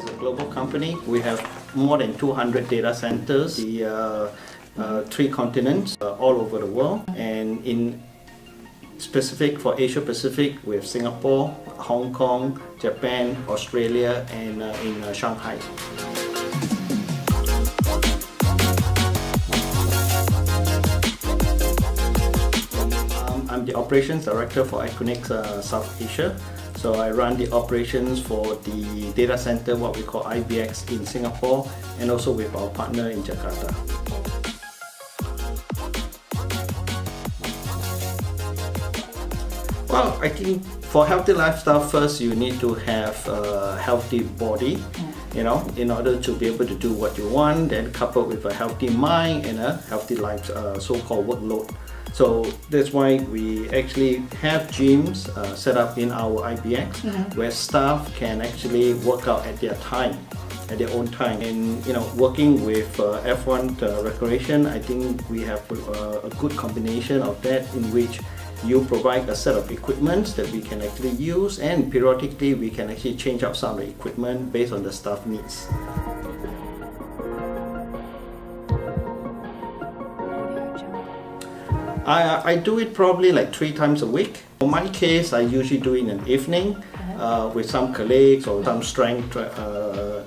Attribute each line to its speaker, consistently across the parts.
Speaker 1: is a global company. We have more than 200 data centers, the 3 continents all over the world, and in specific for Asia Pacific, we have Singapore, Hong Kong, Japan, Australia, and in Shanghai. I'm the operations director for Equinix South Asia. So I run the operations for the data center, what we call IBX in Singapore, and also with our partner in Jakarta. Well, I think for healthy lifestyle, first you need to have a healthy body, in order to be able to do what you want, then coupled with a healthy mind and a healthy life, so-called workload. So that's why we actually have gyms set up in our IBX where staff can actually work out at their time, at their own time. And working with F1 Recreation, I think we have a good combination of that, in which you provide a set of equipment that we can actually use, and periodically we can actually change out some of the equipment based on the staff needs. I do it probably like 3 times a week. In my case, I usually do it in an evening with some colleagues or some strength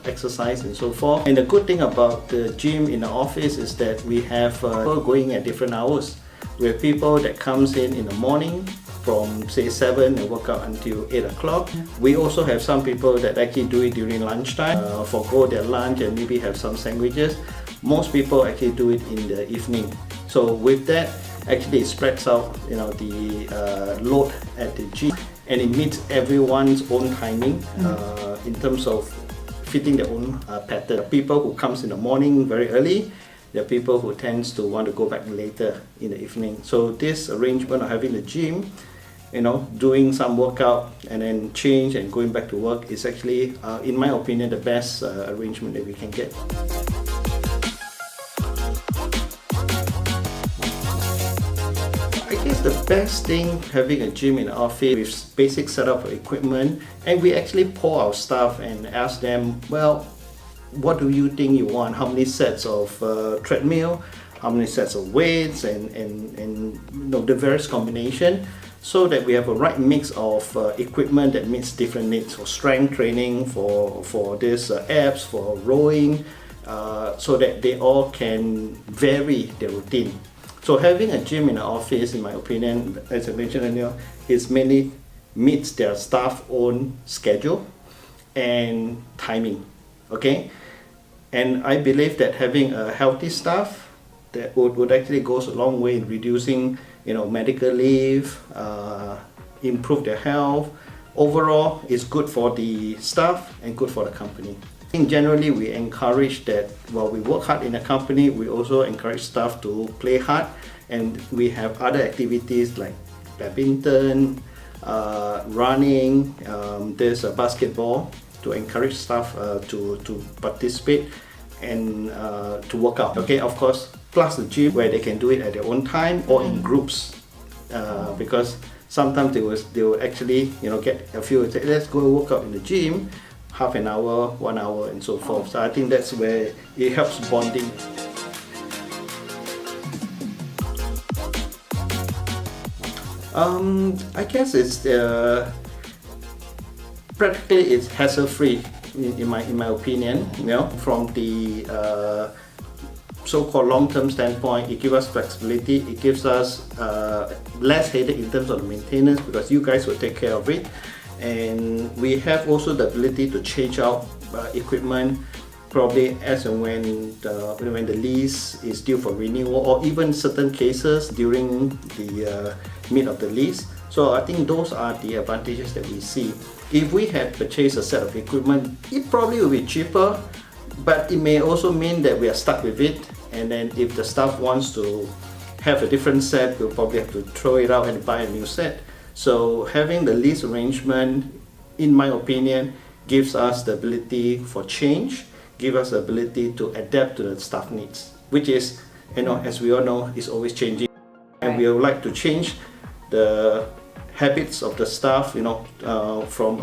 Speaker 1: exercise and so forth. And the good thing about the gym in the office is that we have people going at different hours. We have people that comes in the morning from say 7 and work out until 8 o'clock. We also have some people that actually do it during lunchtime, forgo their lunch and maybe have some sandwiches. Most people actually do it in the evening. So with that, actually it spreads out the load at the gym, and it meets everyone's own timing in terms of fitting their own pattern. People who comes in the morning very early, there are people who tends to want to go back later in the evening. So this arrangement of having the gym, doing some workout and then change and going back to work is actually, in my opinion, the best arrangement that we can get. I guess the best thing having a gym in the office with basic setup of equipment, and we actually poll our staff and ask them, well, what do you think you want? How many sets of treadmill? How many sets of weights? And the various combination, so that we have a right mix of equipment that meets different needs for strength training, for this abs, for rowing, so that they all can vary their routine. So having a gym in the office, in my opinion, as I mentioned earlier, is mainly meets their staff own schedule and timing. Okay, and I believe that having a healthy staff that would actually goes a long way in reducing medical leave, improve their health. Overall, it's good for the staff and good for the company. I think generally we encourage that while we work hard in a company, we also encourage staff to play hard, and we have other activities like badminton, running, there's a basketball, to encourage staff to participate and to work out. Okay, of course, plus the gym where they can do it at their own time or in groups, because sometimes they will actually get a few, say, let's go work out in the gym, half an hour, 1 hour, and so forth. So I think that's where it helps bonding. I guess it's practically it's hassle-free in my opinion. From the so-called long-term standpoint, it gives us flexibility. It gives us less headache in terms of the maintenance, because you guys will take care of it. And we have also the ability to change out equipment probably as and when the lease is due for renewal, or even certain cases during the mid of the lease. So I think those are the advantages that we see. If we had purchased a set of equipment, it probably will be cheaper, but it may also mean that we are stuck with it, and then if the staff wants to have a different set, we'll probably have to throw it out and buy a new set. So having the lease arrangement, in my opinion, gives us the ability for change, gives us the ability to adapt to the staff needs, which is, as we all know, is always changing. And we would like to change the habits of the staff, from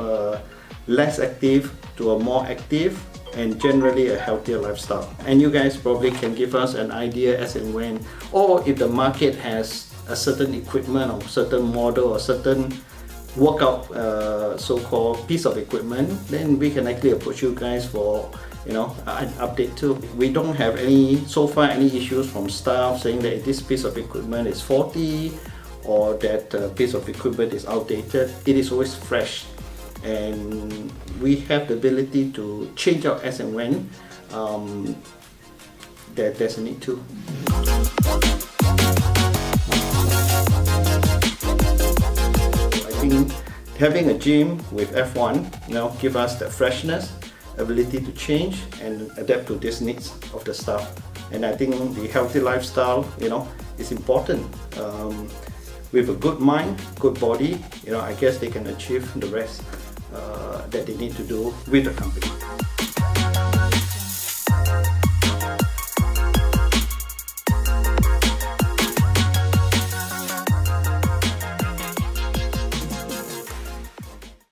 Speaker 1: less active to a more active and generally a healthier lifestyle. And you guys probably can give us an idea as and when, or if the market has a certain equipment or certain model or certain workout so-called piece of equipment, then we can actually approach you guys for an update too. We don't have so far any issues from staff saying that this piece of equipment is faulty or that piece of equipment is outdated. It is always fresh, and we have the ability to change out as and when there's a need to. I think having a gym with F1 give us the freshness, ability to change and adapt to these needs of the staff. And I think the healthy lifestyle is important. With a good mind, good body, I guess they can achieve the rest that they need to do with the company.